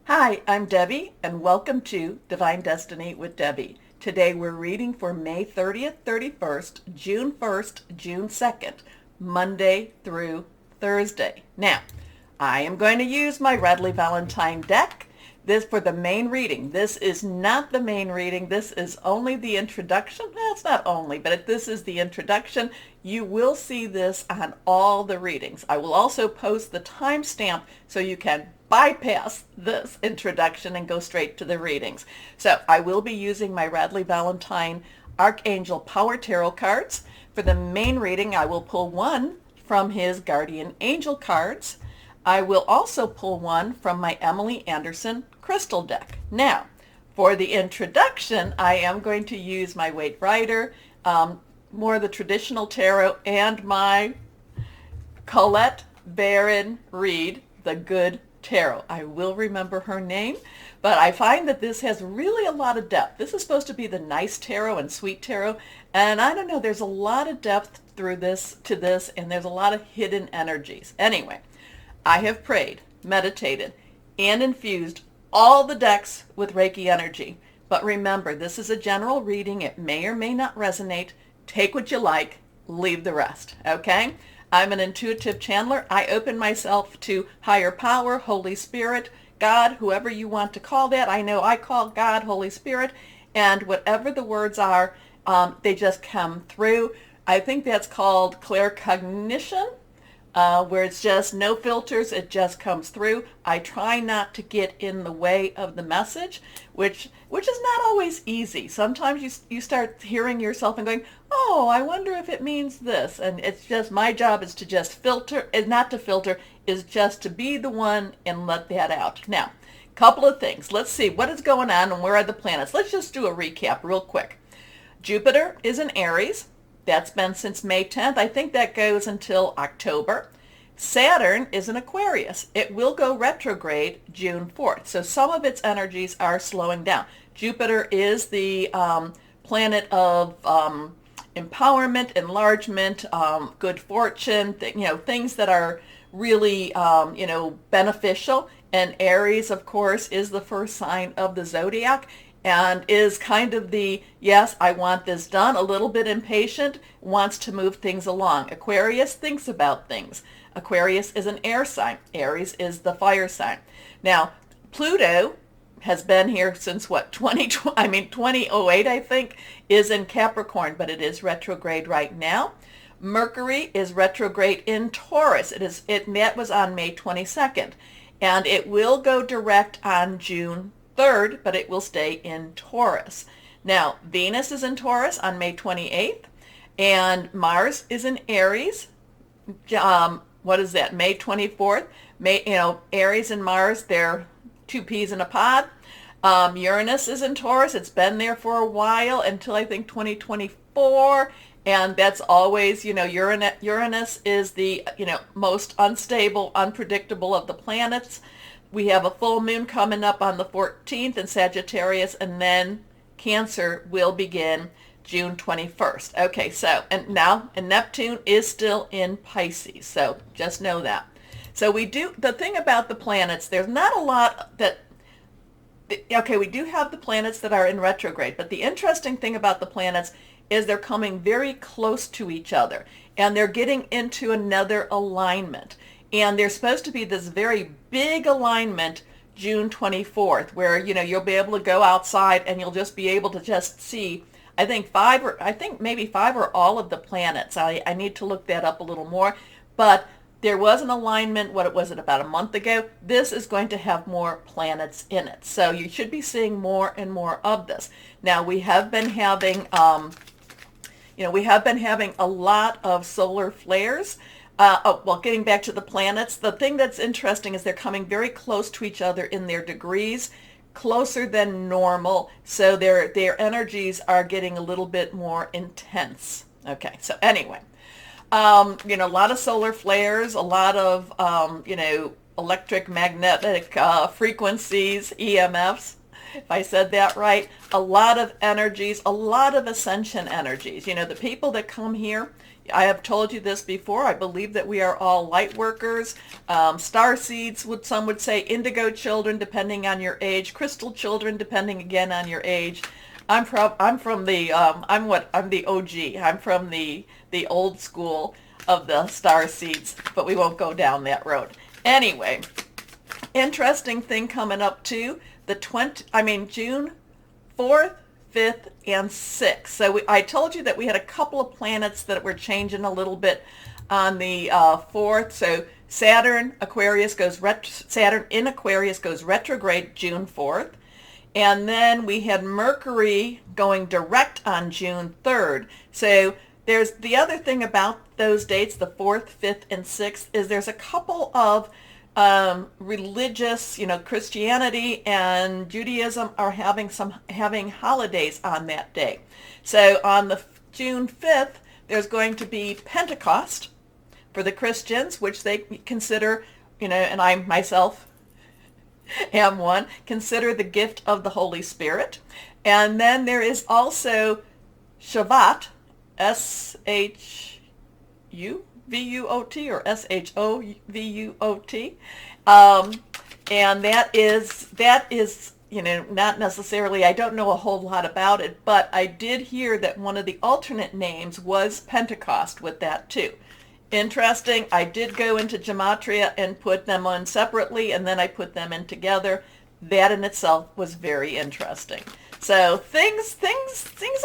Hi, I'm Debbie, and welcome to Divine Destiny with Debbie. Today we're reading for May 30th, 31st, June 1st, June 2nd, Monday through Thursday. Now, I am going to use my Redley Valentine deck. This for the main reading. This is not the main reading. This is only the introduction. Well, it's not only, but this is the introduction. You will see this on all the readings. I will also post the timestamp so you can bypass this introduction and go straight to the readings. So I will be using my Radley Valentine Archangel Power Tarot cards. For the main reading, I will pull one from his Guardian Angel cards. I will also pull one from my Emily Anderson crystal deck. Now, for the introduction, I am going to use my Wade Rider, more of the traditional tarot, and my Colette Baron Reed, the Good Tarot. I will remember her name, but I find that this has really a lot of depth. This is supposed to be the nice tarot and sweet tarot, and I don't know, there's a lot of depth through this to this, and there's a lot of hidden energies. Anyway, I have prayed, meditated, and infused all the decks with Reiki energy. But remember, this is a general reading. It may or may not resonate. Take what you like, leave the rest, okay? I'm an intuitive channeler. I open myself to higher power, Holy Spirit, God, whoever you want to call that. I know I call God Holy Spirit, and whatever the words are, they just come through. I think that's called claircognition. Where it's just no filters, it just comes through. I try not to get in the way of the message, which is not always easy. Sometimes you start hearing yourself and going, oh, I wonder if it means this. And it's just, my job is to just filter, and not to filter, is just to be the one and let that out. Now, couple of things. Let's see what is going on and where are the planets. Let's just do a recap real quick. Jupiter is in Aries. That's been since May 10th. I think that goes until October. Saturn is in Aquarius. It will go retrograde June 4th. So some of its energies are slowing down. Jupiter is the planet of empowerment, enlargement, good fortune, things that are really, beneficial. And Aries, of course, is the first sign of the zodiac, and is kind of the, yes, I want this done, a little bit impatient, wants to move things along. Aquarius thinks about things. Aquarius is an air sign. Aries is the fire sign. Now, Pluto has been here since what, 2008, I think, is in Capricorn, but it is retrograde right now. Mercury is retrograde in Taurus. That was on May 22nd, and it will go direct on June 3rd, but it will stay in Taurus. Now, Venus is in Taurus on May 28th, and Mars is in Aries. What is that? May 24th. Aries and Mars, they're two peas in a pod. Uranus is in Taurus. It's been there for a while until I think 2024. And that's always, Uranus is the, most unstable, unpredictable of the planets. We have a full moon coming up on the 14th in Sagittarius, and then Cancer will begin June 21st. Okay, so, and Neptune is still in Pisces, so just know that. So the thing about the planets, there's not a lot we do have the planets that are in retrograde, but the interesting thing about the planets is they're coming very close to each other, and they're getting into another alignment. And there's supposed to be this very big alignment June 24th, where, you'll be able to go outside and you'll just be able to just see, I think maybe five or all of the planets. I need to look that up a little more. But there was an alignment, what was it, about a month ago? This is going to have more planets in it. So you should be seeing more and more of this. Now, we have been having, a lot of solar flares. Getting back to the planets, the thing that's interesting is they're coming very close to each other in their degrees, closer than normal, so their energies are getting a little bit more intense. Okay, so anyway, a lot of solar flares, a lot of, electric magnetic frequencies, EMFs, if I said that right, a lot of energies, a lot of ascension energies. The people that come here, I have told you this before. I believe that we are all light workers, star seeds, some would say, indigo children, depending on your age, crystal children, depending again on your age. I'm the OG. I'm from the old school of the star seeds, but we won't go down that road. Anyway, interesting thing coming up too. June 4th, 5th, and 6th. So I told you that we had a couple of planets that were changing a little bit on the 4th. So Saturn in Aquarius goes retrograde June 4th. And then we had Mercury going direct on June 3rd. So there's the other thing about those dates, the 4th, 5th, and 6th, is there's a couple of religious, Christianity and Judaism are having holidays on that day. So on the June 5th, there's going to be Pentecost for the Christians, which they consider, and I myself am one, consider the gift of the Holy Spirit. And then there is also Shabbat, S-H-U-V-U-O-T or S-H-O-V-U-O-T. And that is, not necessarily, I don't know a whole lot about it, but I did hear that one of the alternate names was Pentecost with that too. Interesting. I did go into gematria and put them on separately, and then I put them in together. That in itself was very interesting. So things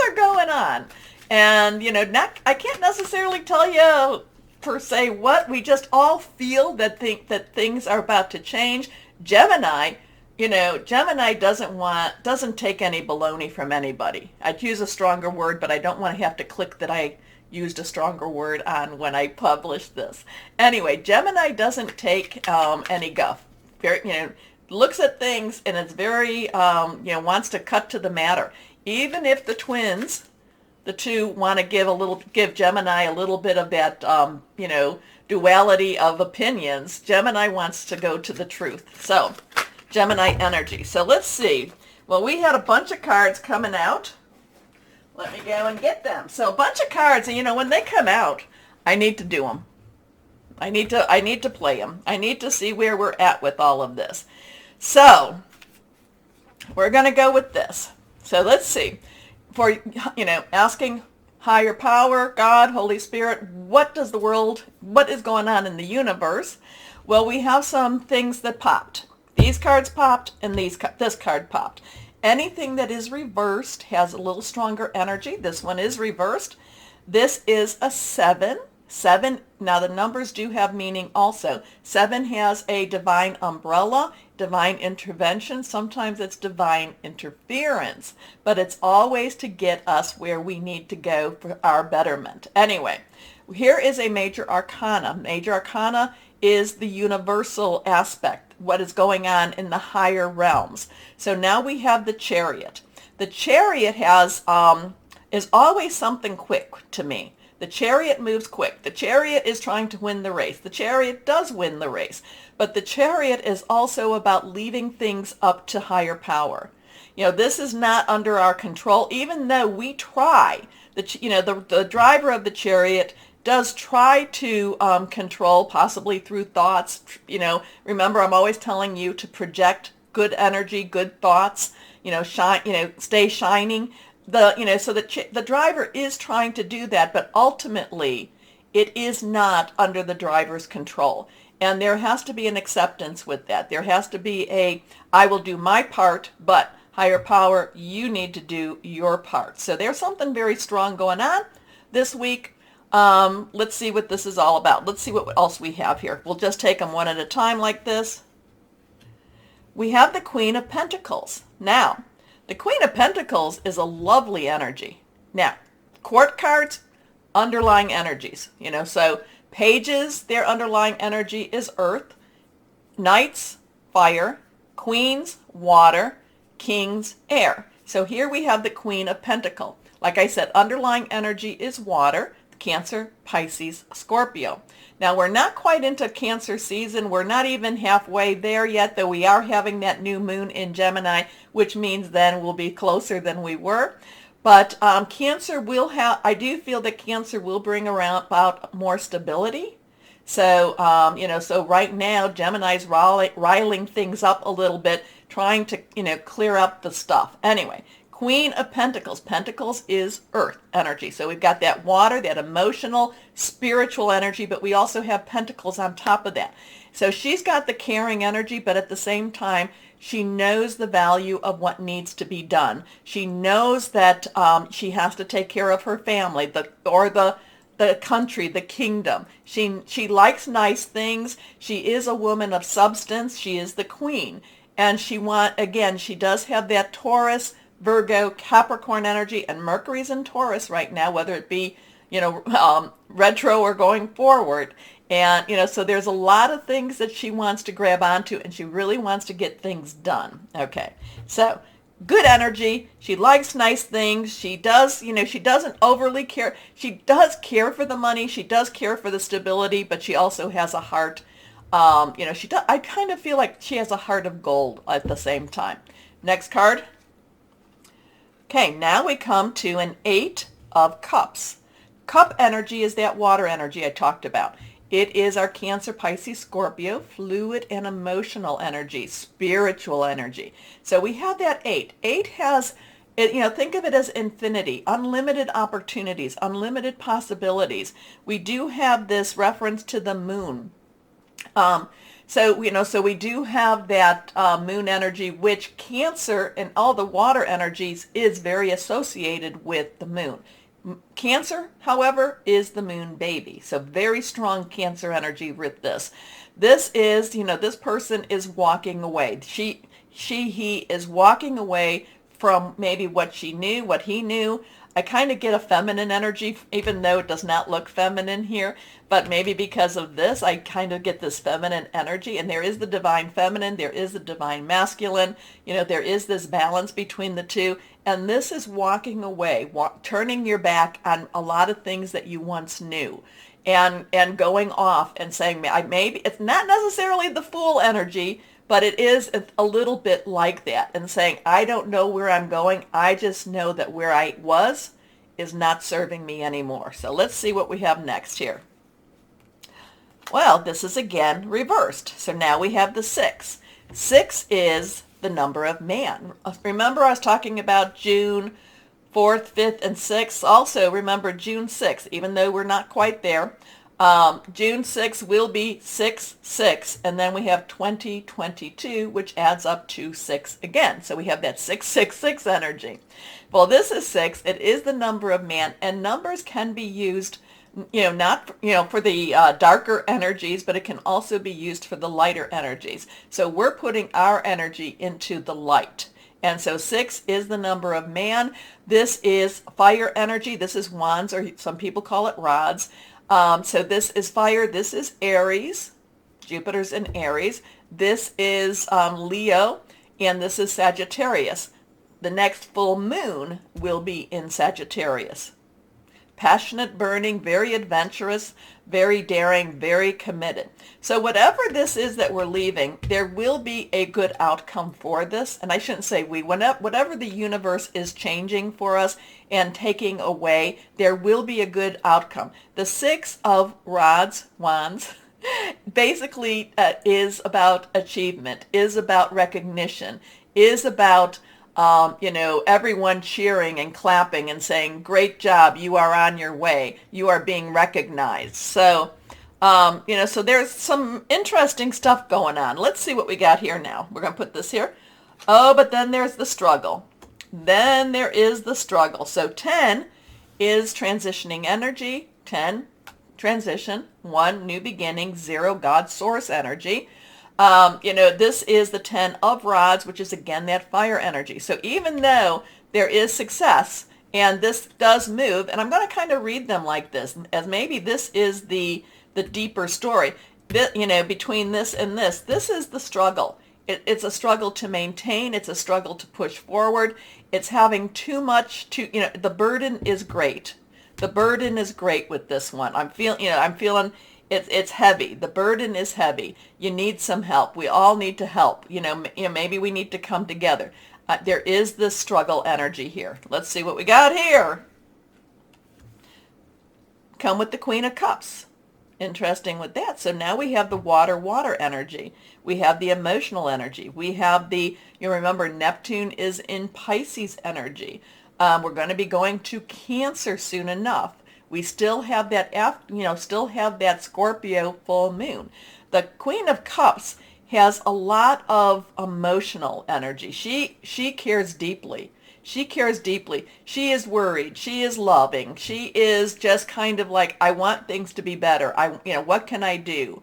are going on. And, I can't necessarily tell you per se what. We just all feel that things are about to change. Gemini doesn't take any baloney from anybody. I'd use a stronger word, but I don't want to have to click that I used a stronger word on when I published this. Anyway, Gemini doesn't take any guff. Very, looks at things and it's very, wants to cut to the matter. Even if the twins, the two, want to give Gemini a little bit of that, duality of opinions, Gemini wants to go to the truth. So, Gemini energy. So let's see. Well, we had a bunch of cards coming out. Let me go and get them. So a bunch of cards, and when they come out, I need to do them. I need to play them. I need to see where we're at with all of this. So we're going to go with this. So let's see. For, asking higher power, God, Holy Spirit, what is going on in the universe? Well, we have some things that popped. These cards popped and this card popped. Anything that is reversed has a little stronger energy. This one is reversed. This is a 7. 7, now the numbers do have meaning also. 7 has a divine umbrella, divine intervention. Sometimes it's divine interference, but it's always to get us where we need to go for our betterment. Anyway, here is a major arcana. Major arcana is the universal aspect, what is going on in the higher realms. So now we have the Chariot. The Chariot is always something quick to me. The Chariot moves quick. The Chariot is trying to win the race. The Chariot does win the race. But the Chariot is also about leaving things up to higher power. This is not under our control, even though we try. The driver of the Chariot does try to control, possibly through thoughts. Remember, I'm always telling you to project good energy, good thoughts, stay shining. So the driver is trying to do that, but ultimately it is not under the driver's control. And there has to be an acceptance with that. There has to be I will do my part, but higher power, you need to do your part. So there's something very strong going on this week. Let's see what this is all about. Let's see what else we have here. We'll just take them one at a time like this. We have the Queen of Pentacles. Now, the Queen of Pentacles is a lovely energy. Now, court cards, underlying energies. So pages, their underlying energy is earth. Knights, fire. Queens, water. Kings, air. So here we have the Queen of Pentacles. Like I said, underlying energy is water. Cancer, Pisces, Scorpio. Now, we're not quite into Cancer season. We're not even halfway there yet, though we are having that new moon in Gemini, which means then we'll be closer than we were. But Cancer will have, I do feel that Cancer will bring around about more stability. So, so right now, Gemini's riling things up a little bit, trying to, clear up the stuff. Anyway, Queen of Pentacles. Pentacles is earth energy. So we've got that water, that emotional, spiritual energy, but we also have Pentacles on top of that. So she's got the caring energy, but at the same time, she knows the value of what needs to be done. She knows that she has to take care of her family, the country, the kingdom. She likes nice things. She is a woman of substance. She is the queen. And she does have that Taurus, Virgo, Capricorn energy, and Mercury's in Taurus right now, whether it be, retro or going forward. And, so there's a lot of things that she wants to grab onto, and she really wants to get things done. Okay. So good energy. She likes nice things. She does, she doesn't overly care. She does care for the money. She does care for the stability, but she also has a heart. I kind of feel like she has a heart of gold at the same time. Next card. Okay, now we come to an 8 of Cups. Cup energy is that water energy I talked about. It is our Cancer, Pisces, Scorpio, fluid and emotional energy, spiritual energy. So we have that 8. 8 has, think of it as infinity, unlimited opportunities, unlimited possibilities. We do have this reference to the moon. So we do have that moon energy, which Cancer and all the water energies is very associated with the moon. Cancer, however, is the moon baby. So very strong Cancer energy with this. This is, this person is walking away. He is walking away from maybe what she knew, what he knew. I kind of get a feminine energy, even though it does not look feminine here, but maybe because of this, I kind of get this feminine energy, and there is the divine feminine, there is the divine masculine, there is this balance between the two, and this is walking away, turning your back on a lot of things that you once knew, and going off and saying, maybe it's not necessarily the Fool energy, but it is a little bit like that, and saying, I don't know where I'm going. I just know that where I was is not serving me anymore. So let's see what we have next here. Well, this is again reversed. So now we have the 6. 6 is the number of man. Remember I was talking about June 4th, 5th, and 6th. Also remember June 6th, even though we're not quite there. June 6th will be 6/6, and then we have 2022, which adds up to 6 again. So we have that 666 energy. Well, this is 6. It is the number of man, and numbers can be used, not, for the darker energies, but it can also be used for the lighter energies. So we're putting our energy into the light. And so 6 is the number of man. This is fire energy. This is wands, or some people call it rods. So this is fire. This is Aries. Jupiter's in Aries. This is Leo, and this is Sagittarius. The next full moon will be in Sagittarius. Passionate, burning, very adventurous, very daring, very committed. So whatever this is that we're leaving, there will be a good outcome for this. And I shouldn't say we, whatever the universe is changing for us and taking away, there will be a good outcome. The 6 of wands, basically is about achievement, is about recognition, is about everyone cheering and clapping and saying, great job, you are on your way, you are being recognized. So, so there's some interesting stuff going on. Let's see what we got here now. We're going to put this here. Oh, but then there's the struggle. Then there is the struggle. So 10 is transitioning energy, 10, transition, 1, new beginning, 0, God source energy. This is the 10 of rods, which is again that fire energy. So even though there is success and this does move, and I'm going to kind of read them like this, as maybe this is the deeper story, between this and this is the struggle. It's a struggle to maintain. It's a struggle to push forward. It's having too much the burden is great. The burden is great with this one. I'm feeling it's heavy. The burden is heavy. You need some help. We all need to help. Maybe we need to come together. There is this struggle energy here. Let's see what we got here. Come with the Queen of Cups. Interesting with that. So now we have the water energy. We have the emotional energy. We have the, you remember, Neptune is in Pisces energy. We're going to be going to Cancer soon enough. We still have that, still have that Scorpio full moon. The Queen of Cups has a lot of emotional energy. She cares deeply. She cares deeply. She is worried. She is loving. She is just kind of like, I want things to be better. What can I do?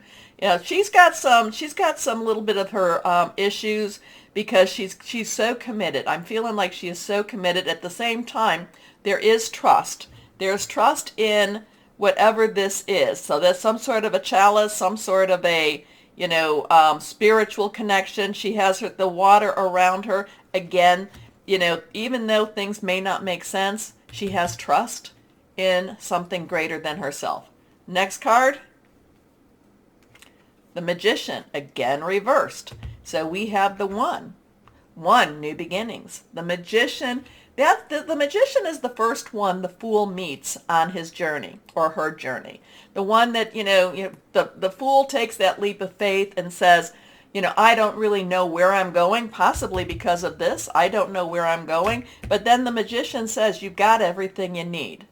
She's got some little bit of her issues because she's so committed. I'm feeling like she is so committed. At the same time, there is trust. There's trust in whatever this is. So there's some sort of a chalice, some sort of a spiritual connection. She has the water around her. Again, even though things may not make sense, she has trust in something greater than herself. Next card, the Magician, again reversed. So we have the one, new beginnings. The Magician, the Magician is the first one the Fool meets on his journey or her journey. The one that, the Fool takes that leap of faith and says, I don't really know where I'm going, possibly because of this. I don't know where I'm going. But then the Magician says, you've got everything you need.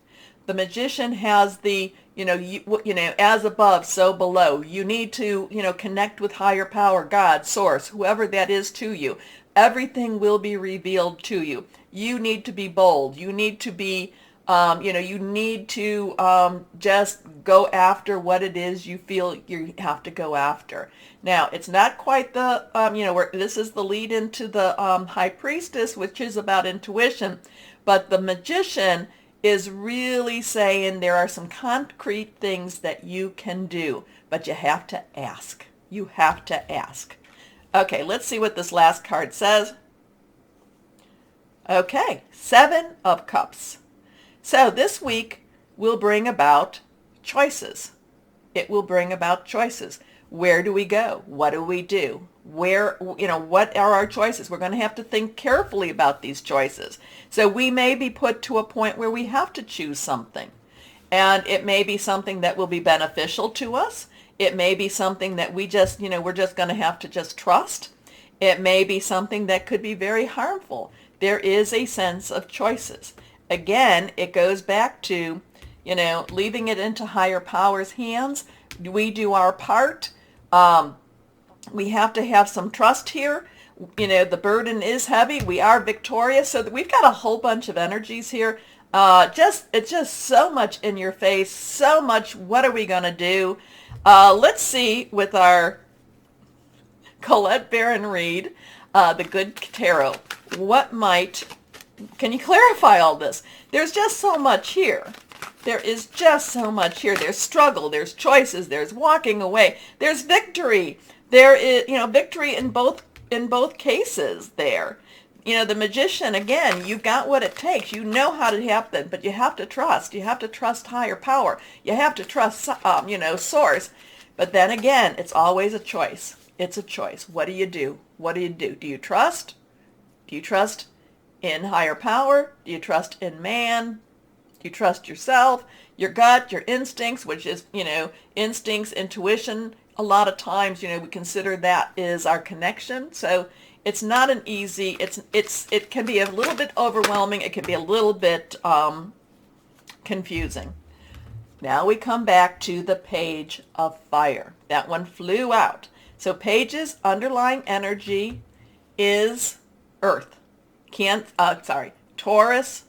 The Magician has the, as above, so below. You need to, connect with higher power, God, source, whoever that is to you. Everything will be revealed to you. You need to be bold. You need to be, you need to just go after what it is you feel you have to go after. Now, it's not quite the, this is the lead into the High Priestess, which is about intuition, but the Magician is really saying there are some concrete things that you can do, but you have to ask. You have to ask. Okay, let's see what this last card says. Okay, 7 of Cups. So this week will bring about choices. It will bring about choices. Where do we go? What do we do? What are our choices? We're going to have to think carefully about these choices. So we may be put to a point where we have to choose something. And it may be something that will be beneficial to us. It may be something that we just, we're just going to have to just trust. It may be something that could be very harmful. There is a sense of choices. Again, it goes back to, leaving it into higher power's hands. We do our part. We have to have some trust here. The burden is heavy. We are victorious. So we've got a whole bunch of energies here. It's just so much in your face, so much. What are we going to do? Let's see with our Colette Baron Reed, the Good Tarot. Can you clarify all this? There's just so much here. There is just so much here. There's struggle, there's choices, there's walking away, there's victory. There is, victory in both cases there. The Magician, again, you've got what it takes. You know how to happen, but you have to trust. You have to trust higher power. You have to trust, source. But then again, it's always a choice. It's a choice. What do you do? What do you do? Do you trust? Do you trust in higher power? Do you trust in man? Do you trust yourself, your gut, your instincts, which is, instincts, intuition? A lot of times, we consider that is our connection. So it's not an easy, it can be a little bit overwhelming. It can be a little bit confusing. Now we come back to the Page of Fire. That one flew out. So Page's underlying energy is Earth. Taurus,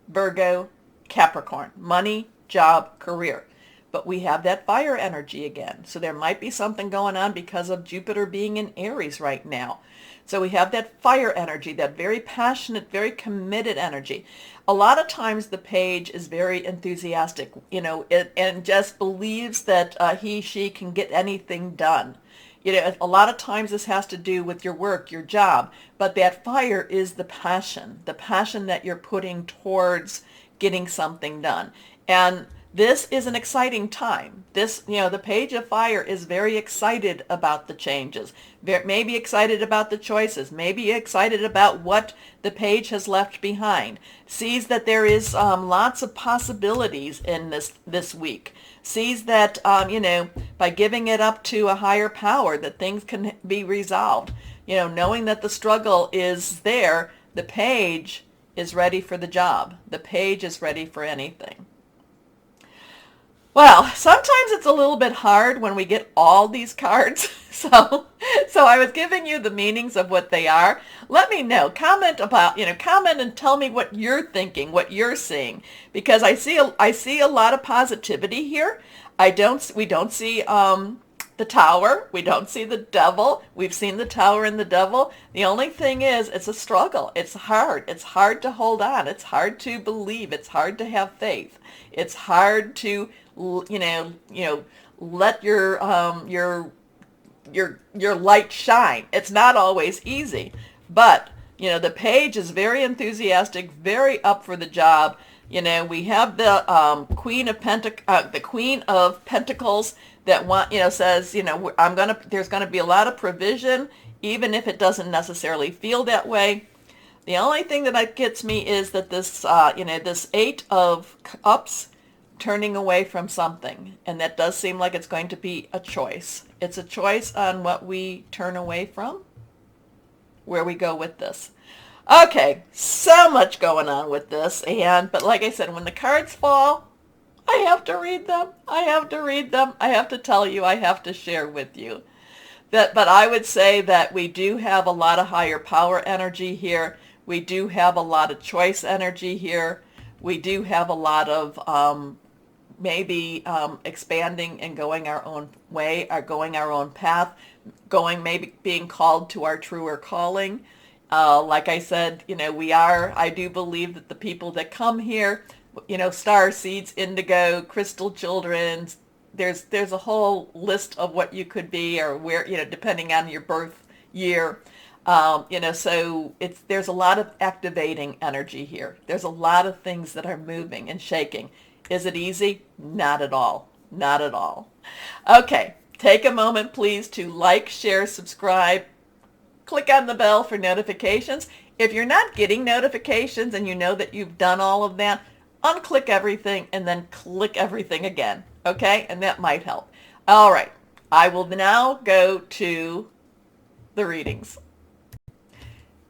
Virgo, Capricorn. Money, job, career. But we have that fire energy again. So there might be something going on because of Jupiter being in Aries right now. So we have that fire energy, that very passionate, very committed energy. A lot of times the page is very enthusiastic, and just believes that she can get anything done. A lot of times this has to do with your work, your job, but that fire is the passion that you're putting towards getting something done. And This is an exciting time. This, the Page of Fire is very excited about the changes, maybe excited about the choices, maybe excited about what the page has left behind, sees that there is lots of possibilities in this week, sees that, by giving it up to a higher power, that things can be resolved. Knowing that the struggle is there, the page is ready for the job. The page is ready for anything. Well, sometimes it's a little bit hard when we get all these cards. So I was giving you the meanings of what they are. Let me know. Comment and tell me what you're thinking, what you're seeing, because I see a lot of positivity here. We don't see the Tower. We don't see the Devil. We've seen the Tower and the Devil. The only thing is, it's a struggle. It's hard. It's hard to hold on. It's hard to believe. It's hard to have faith. It's hard to let your light shine. It's not always easy, but the page is very enthusiastic, very up for the job. We have the Queen of Pentacles that says, there's gonna be a lot of provision, even if it doesn't necessarily feel that way. The only thing that gets me is that this this Eight of Cups, turning away from something, and that does seem like it's going to be a choice. It's a choice on what we turn away from, where we go with this. Okay, so much going on with this, but like I said, when the cards fall, I have to read them. I have to tell you, I have to share with you. But I would say that we do have a lot of higher power energy here. We do have a lot of choice energy here. We do have a lot of maybe expanding and going our own way, or going our own path, maybe being called to our truer calling. Like I said, I do believe that the people that come here, star seeds, indigo, crystal children, there's a whole list of what you could be, or where, depending on your birth year. So there's a lot of activating energy here. There's a lot of things that are moving and shaking. Is it easy? Not at all. Not at all. Okay, take a moment, please, to like, share, subscribe. Click on the bell for notifications. If you're not getting notifications and you know that you've done all of that, unclick everything and then click everything again. Okay? And that might help. All right. I will now go to the readings.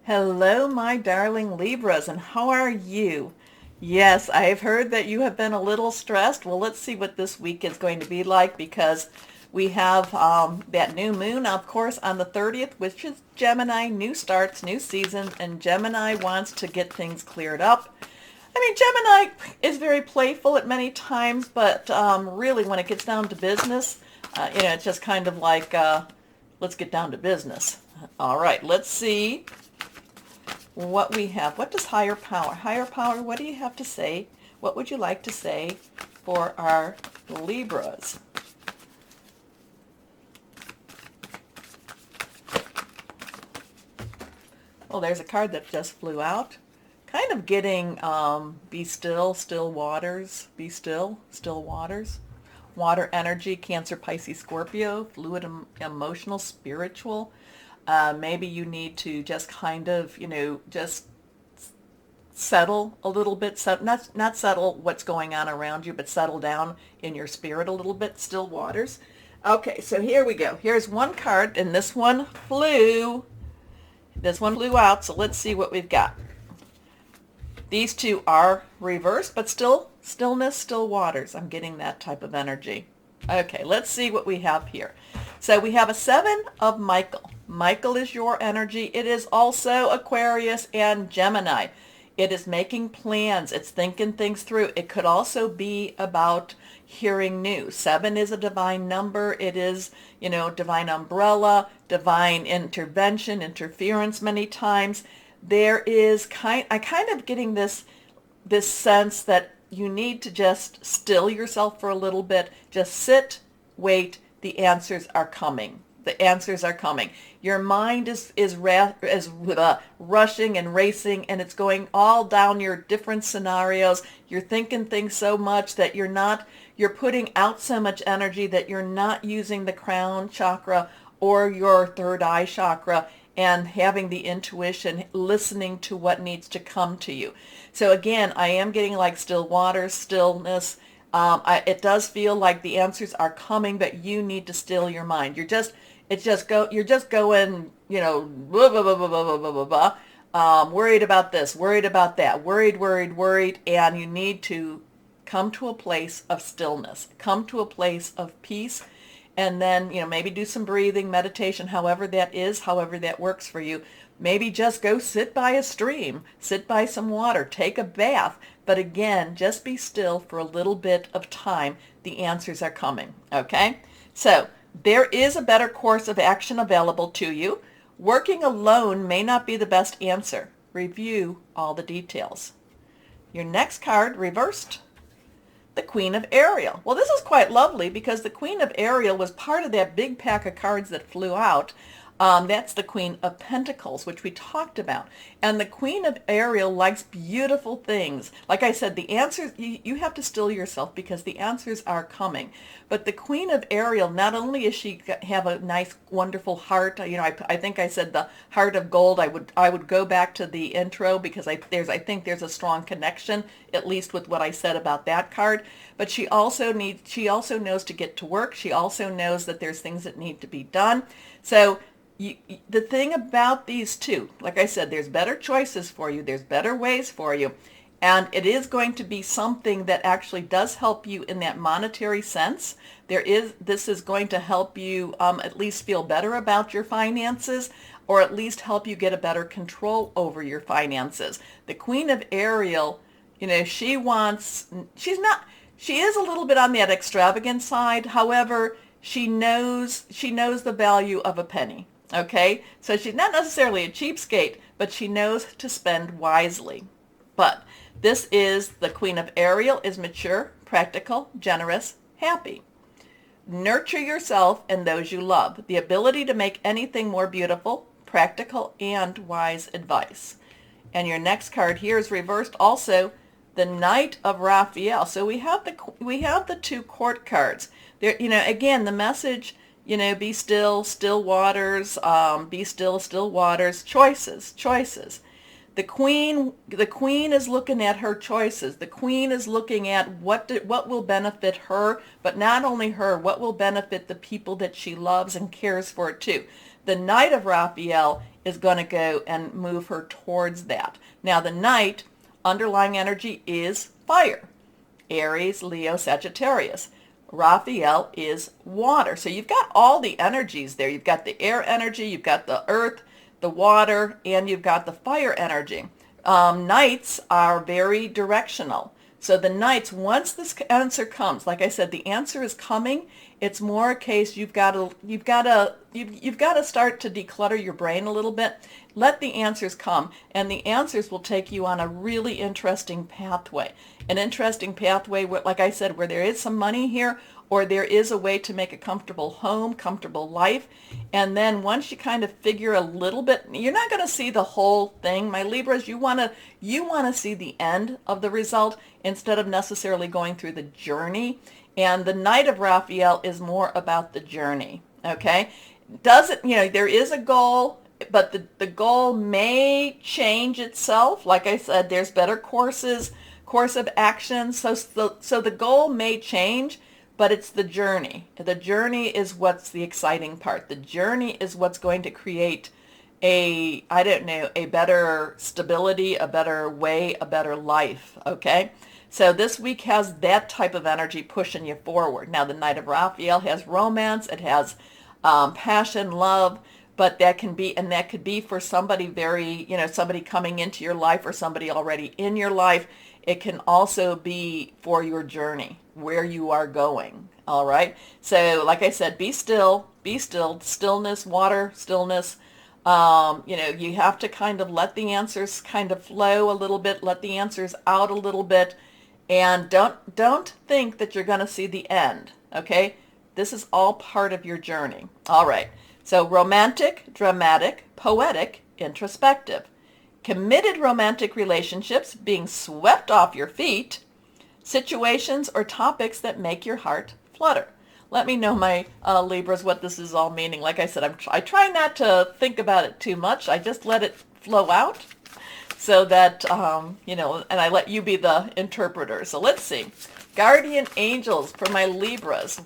Hello, my darling Libras, and how are you? Yes, I've heard that you have been a little stressed. Well, let's see what this week is going to be like, because we have that new moon, of course, on the 30th, which is Gemini, new starts, new seasons, and Gemini wants to get things cleared up. I mean, Gemini is very playful at many times, but really when it gets down to business, it's just kind of like, let's get down to business. All right, let's see what we have. What does higher power, what do you have to say? What would you like to say for our Libras? Well, there's a card that just flew out. Kind of getting be still, still waters, be still, still waters. Water energy, Cancer, Pisces, Scorpio, fluid, emotional, spiritual. Maybe you need to just kind of, just settle a little bit. Not settle what's going on around you, but settle down in your spirit a little bit. Still waters. Okay, so here we go. Here's one card, and this one flew out, so let's see what we've got. These two are reversed, but still stillness, still waters. I'm getting that type of energy. Okay, let's see what we have here. So we have a 7 of Michael. Michael is your energy. It is also Aquarius and Gemini. It is making plans. It's thinking things through. It could also be about hearing news. 7 is a divine number. It is, divine umbrella, divine intervention, interference many times. There is I'm kind of getting this sense that you need to just still yourself for a little bit. Just sit, wait. The answers are coming. The answers are coming. Your mind is rushing and racing, and it's going all down your different scenarios. You're thinking things so much that you're putting out so much energy that you're not using the crown chakra or your third eye chakra and having the intuition, listening to what needs to come to you. So again, I am getting like still water, stillness. It does feel like the answers are coming, but you need to still your mind. You're just going, blah, blah, blah, blah, blah, blah, blah, blah, worried about this, worried about that, worried, and you need to come to a place of stillness, come to a place of peace, and then, maybe do some breathing, meditation, however that is, however that works for you. Maybe just go sit by a stream, sit by some water, take a bath. But again, just be still for a little bit of time. The answers are coming, okay? So there is a better course of action available to you. Working alone may not be the best answer. Review all the details. Your next card, reversed, the Queen of Ariel. Well, this is quite lovely because the Queen of Ariel was part of that big pack of cards that flew out. That's the Queen of Pentacles, which we talked about. And the Queen of Ariel likes beautiful things. Like I said, the answers, you have to still yourself because the answers are coming. But the Queen of Ariel, not only is she have a nice, wonderful heart, I think I said the heart of gold. I would go back to the intro because I think there's a strong connection, at least with what I said about that card. But she also knows to get to work. She also knows that there's things that need to be done. So the thing about these two, like I said, there's better choices for you. There's better ways for you. And it is going to be something that actually does help you in that monetary sense. This is going to help you at least feel better about your finances, or at least help you get a better control over your finances. The Queen of Ariel, she is a little bit on that extravagant side. However, she knows the value of a penny. Okay, so she's not necessarily a cheapskate, but she knows to spend wisely. But this is the Queen of Ariel is mature, practical, generous, happy. Nurture yourself and those you love. The ability to make anything more beautiful, practical, and wise advice. And your next card here is reversed also, the Knight of Raphael. So we have the two court cards. There, again, the message, be still, still waters, be still, still waters, choices. The queen is looking at her choices. The queen is looking at what will benefit her, but not only her, what will benefit the people that she loves and cares for too. The Knight of Raphael is going to go and move her towards that. Now the Knight, underlying energy is fire. Aries, Leo, Sagittarius. Raphael is water. So you've got all the energies there. You've got the air energy, you've got the earth, the water, and you've got the fire energy. Knights are very directional. So the Knights, once this answer comes, like I said, the answer is coming. It's more a case you've got to start to declutter your brain a little bit. Let the answers come, and the answers will take you on a really interesting pathway. An interesting pathway, like I said, where there is some money here, or there is a way to make a comfortable home, comfortable life. And then once you kind of figure a little bit, you're not going to see the whole thing. My Libras, you want to see the end of the result instead of necessarily going through the journey. And the Knight of Raphael is more about the journey, okay? There is a goal, but the goal may change itself. Like I said, there's better course of action. So the goal may change, but it's the journey. The journey is what's the exciting part. The journey is what's going to create a better stability, a better way, a better life, okay? So this week has that type of energy pushing you forward. Now the Knight of Raphael has romance, it has passion, love, but that could be for somebody somebody coming into your life or somebody already in your life. It can also be for your journey, where you are going, all right? So like I said, be still, stillness, water, stillness. You have to kind of let the answers kind of flow a little bit, let the answers out a little bit, and don't think that you're going to see the end, okay? This is all part of your journey. All right. So romantic, dramatic, poetic, introspective. Committed romantic relationships, being swept off your feet. Situations or topics that make your heart flutter. Let me know, my Libras, what this is all meaning. Like I said, I try not to think about it too much. I just let it flow out so that, and I let you be the interpreter. So let's see. Guardian angels for my Libras.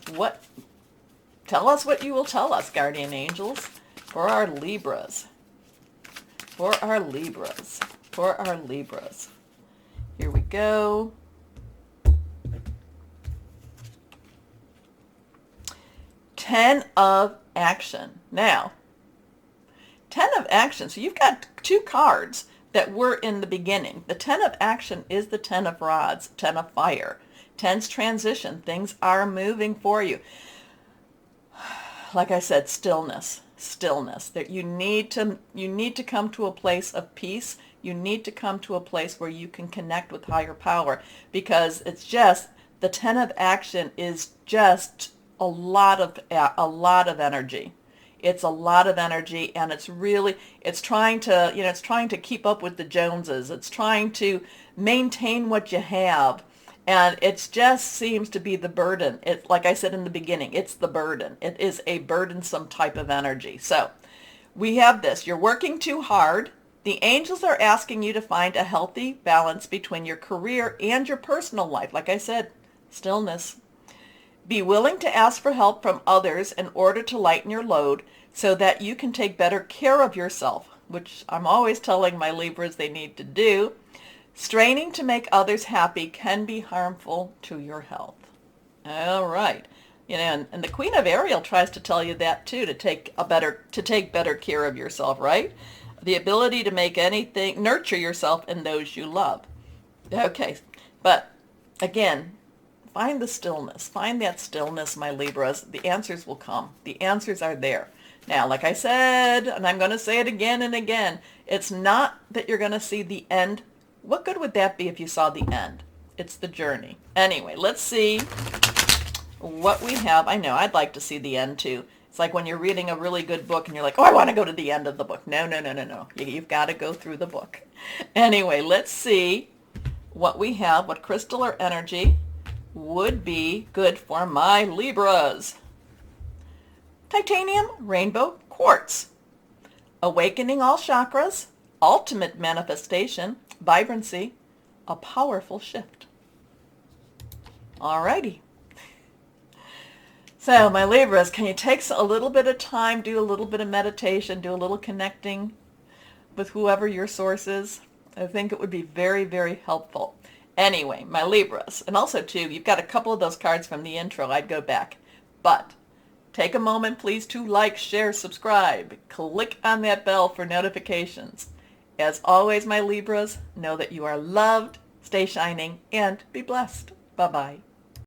Tell us what you will tell us, guardian angels, for our Libras. For our Libras. For our Libras. Here we go. Ten of action. Now, 10 of action. So you've got two cards that were in the beginning. The 10 of action is the 10 of rods, 10 of fire. 10's transition. Things are moving for you. Like I said, stillness. That you need to come to a place of peace. You need to come to a place where you can connect with higher power, because it's just the 10 of action is just a lot of energy. It's a lot of energy, and it's trying to keep up with the Joneses. It's trying to maintain what you have, and it just seems to be the burden. Like I said in the beginning, it's the burden. It is a burdensome type of energy. So we have this. You're working too hard. The angels are asking you to find a healthy balance between your career and your personal life. Like I said, stillness. Be willing to ask for help from others in order to lighten your load so that you can take better care of yourself, which I'm always telling my Libras they need to do. Straining to make others happy can be harmful to your health. All right. And the Queen of Ariel tries to tell you that too, to take better care of yourself, right? The ability to make anything, nurture yourself and those you love. Okay. But again, find the stillness. Find that stillness, my Libras. The answers will come. The answers are there. Now, like I said, and I'm going to say it again and again, it's not that you're going to see the end. What good would that be if you saw the end? It's the journey. Anyway, let's see what we have. I know, I'd like to see the end too. It's like when you're reading a really good book and you're like, oh, I want to go to the end of the book. No. You've got to go through the book. Anyway, let's see what we have, what crystal or energy would be good for my Libras. Titanium, rainbow, quartz. Awakening all chakras, ultimate manifestation, vibrancy, a powerful shift. Alrighty. So my Libras, can you take a little bit of time, do a little bit of meditation, do a little connecting with whoever your source is? I think it would be very, very helpful. Anyway, my Libras, and also too, you've got a couple of those cards from the intro. I'd go back. But take a moment, please, to like, share, subscribe. Click on that bell for notifications. As always, my Libras, know that you are loved, stay shining, and be blessed. Bye-bye.